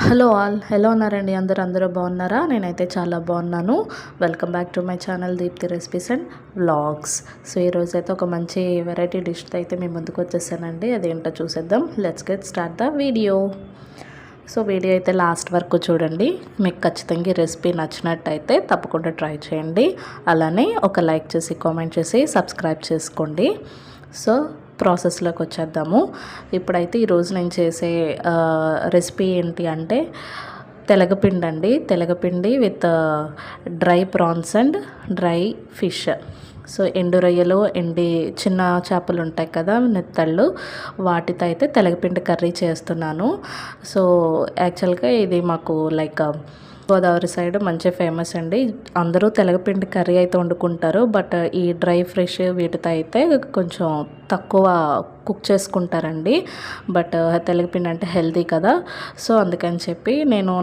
Hello all, ఎలా ఉన్నారండి? అందరూ బాగున్నారా? నేనైతే చాలా బాగున్నాను. Welcome back to my channel Deepthi recipes and vlogs. So ఈరోజు అయితే ఒక మంచి వెరైటీ డిష్తో అయితే మేము ముందుకు వచ్చేసానండి. అదేంటో చూసేద్దాం. Let's get start the video. So video అయితే లాస్ట్ వరకు చూడండి. మీకు ఖచ్చితంగా ఈ రెసిపీ నచ్చినట్టయితే తప్పకుండా ట్రై చేయండి. అలానే ఒక లైక్ చేసి కామెంట్ చేసి సబ్స్క్రైబ్ చేసుకోండి. సో ప్రాసెస్లోకి వచ్చేద్దాము. ఇప్పుడైతే ఈరోజు నేను చేసే రెసిపీ ఏంటి అంటే తెలగపిండి అండి. తెలగపిండి with dry prawns and dry fish. So ఎండు రొయ్యలు, చిన్న చేపలు ఉంటాయి కదా, నెత్తళ్ళు, వాటితో అయితే తెలగపిండి కర్రీ చేస్తున్నాను. సో యాక్చువల్గా ఇది మాకు లైక్ గోదావరి సైడ్ మంచి ఫేమస్ అండి. అందరూ తెలగపిండి కర్రీ అయితే వండుకుంటారు. బట్ ఈ డ్రై ఫ్రెష్ వీటితో అయితే కొంచెం తక్కువ కుక్ చేసుకుంటారండి. బట్ తెలగపిండి అంటే హెల్తీ కదా, సో అందుకని చెప్పి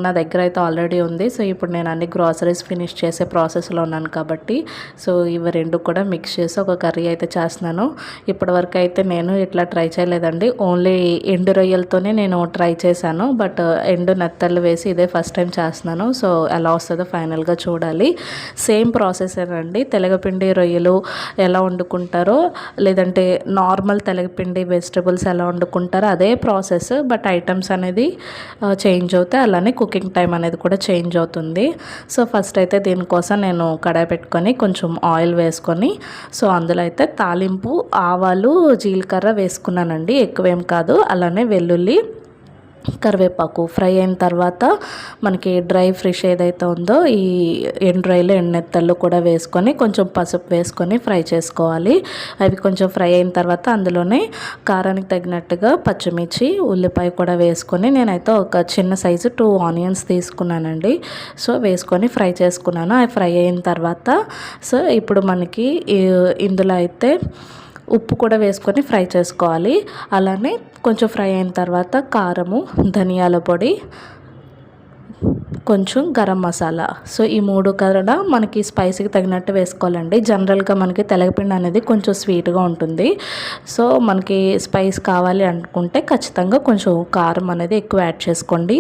నా దగ్గర అయితే ఆల్రెడీ ఉంది. సో ఇప్పుడు నేను అన్ని గ్రాసరీస్ ఫినిష్ చేసే ప్రాసెస్లో ఉన్నాను కాబట్టి సో ఇవి రెండు కూడా మిక్స్ చేసి ఒక కర్రీ అయితే చేస్తున్నాను. ఇప్పటివరకు అయితే నేను ఇట్లా ట్రై చేయలేదండి. ఓన్లీ ఎండు రొయ్యలతోనే నేను ట్రై చేశాను. బట్ ఎండు నెత్తళ్ళు వేసి ఇదే ఫస్ట్ టైం చేస్తున్నాను. సో ఎలా వస్తుందో ఫైనల్గా చూడాలి. సేమ్ ప్రాసెస్ అండి. తెలగపిండి రొయ్యలు ఎలా వండుకుంటారో, లేదంటే నార్మల్ తెలగపిండి వెజిటబుల్స్ ఎలా వండుకుంటారో అదే ప్రాసెస్. బట్ ఐటమ్స్ అనేది చేంజ్ అవుతాయి. అలానే కుకింగ్ టైం అనేది కూడా చేంజ్ అవుతుంది. సో ఫస్ట్ అయితే దీనికోసం నేను కడాయి పెట్టుకొని కొంచెం ఆయిల్ వేసుకొని సో అందులో అయితే తాలింపు ఆవాలు జీలకర్ర వేసుకున్నానండి. ఎక్కువేం కాదు. అలానే వెల్లుల్లి, కరివేపాకు ఫ్రై అయిన తర్వాత మనకి డ్రై ఫ్రెష్ ఏదైతే ఉందో ఈ ఎండ్రాయిలు ఎండెత్తళ్ళు కూడా వేసుకొని కొంచెం పసుపు వేసుకొని ఫ్రై చేసుకోవాలి. అవి కొంచెం ఫ్రై అయిన తర్వాత అందులోనే కారానికి తగినట్టుగా పచ్చిమిర్చి, ఉల్లిపాయ కూడా వేసుకొని నేనైతే ఒక చిన్న సైజు 2 ఆనియన్స్ తీసుకున్నానండి. సో వేసుకొని ఫ్రై చేసుకున్నాను. అవి ఫ్రై అయిన తర్వాత సో ఇప్పుడు మనకి ఇందులో అయితే ఉప్పు కూడా వేసుకొని ఫ్రై చేసుకోవాలి. అలానే కొంచెం ఫ్రై అయిన తర్వాత కారము, ధనియాల పొడి, కొంచెం గరం మసాలా. సో ఈ 3 కూడా మనకి స్పైసీకి తగినట్టు వేసుకోవాలండి. జనరల్గా మనకి తెలగపిండి అనేది కొంచెం స్వీట్గా ఉంటుంది. సో మనకి స్పైస్ కావాలి అనుకుంటే ఖచ్చితంగా కొంచెం కారం అనేది ఎక్కువ యాడ్ చేసుకోండి.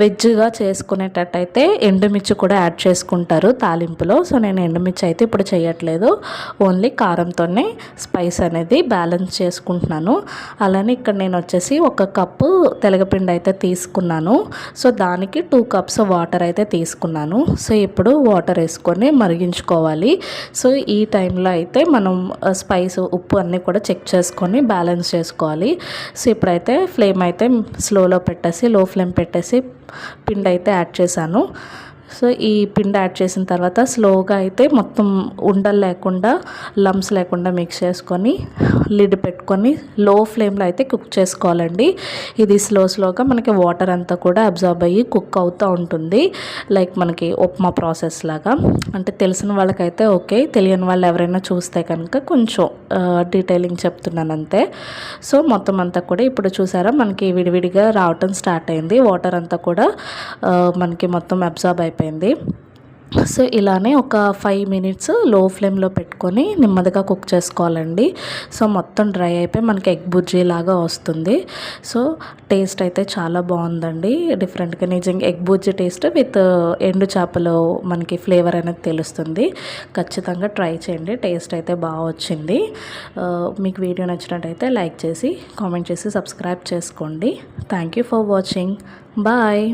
వెజ్గా చేసుకునేటట్టయితే ఎండుమిర్చి కూడా యాడ్ చేసుకుంటారు తాలింపులో. సో నేను ఎండుమిర్చి అయితే ఇప్పుడు చేయట్లేదు. ఓన్లీ కారంతోనే స్పైస్ అనేది బ్యాలెన్స్ చేసుకుంటున్నాను. అలానే ఇక్కడ నేను వచ్చేసి 1 కప్పు తెలగపిండి అయితే తీసుకున్నాను. సో దానికి 2 కప్స్ వాటర్ అయితే తీసుకున్నాను. సో ఇప్పుడు వాటర్ వేసుకొని మరిగించుకోవాలి. సో ఈ టైంలో అయితే మనం స్పైస్, ఉప్పు అన్నీ కూడా చెక్ చేసుకొని బ్యాలెన్స్ చేసుకోవాలి. సో ఇప్పుడైతే ఫ్లేమ్ అయితే స్లోలో పెట్టేసి, లో ఫ్లేమ్ పెట్టేసి పిండి అయితే యాడ్ చేశాను. సో ఈ పిండి యాడ్ చేసిన తర్వాత స్లోగా అయితే మొత్తం ఉండలు లేకుండా, లమ్స్ లేకుండా మిక్స్ చేసుకొని లిడ్ పెట్టుకొని లో ఫ్లేమ్లో అయితే కుక్ చేసుకోవాలండి. ఇది స్లోగా మనకి వాటర్ అంతా కూడా అబ్జార్బ్ అయ్యి కుక్ అవుతూ ఉంటుంది. లైక్ మనకి ఉప్మా ప్రాసెస్ లాగా. అంటే తెలిసిన వాళ్ళకైతే ఓకే, తెలియని వాళ్ళు ఎవరైనా చూస్తే కనుక కొంచెం డీటెయిలింగ్ చెప్తున్నాను అంతే. సో మొత్తం అంతా కూడా ఇప్పుడు చూసారా మనకి విడివిడిగా రావటం స్టార్ట్ అయింది. వాటర్ అంతా కూడా మనకి మొత్తం అబ్జార్బ్ అయిపోయింది. సో ఇలానే ఒక 5 మినిట్స్ లో ఫ్లేమ్లో పెట్టుకొని నెమ్మదిగా కుక్ చేసుకోవాలండి. సో మొత్తం డ్రై అయిపోయి మనకి ఎగ్ బుర్జీ లాగా వస్తుంది. సో టేస్ట్ అయితే చాలా బాగుందండి. డిఫరెంట్గా నిజంగా ఎగ్ బుర్జీ టేస్ట్ విత్ ఎండు చేపలు మనకి ఫ్లేవర్ అనేది తెలుస్తుంది. ఖచ్చితంగా ట్రై చేయండి. టేస్ట్ అయితే బాగా వచ్చింది. మీకు వీడియో నచ్చినట్టయితే లైక్ చేసి కామెంట్ చేసి సబ్స్క్రైబ్ చేసుకోండి. Thank you for watching. Bye.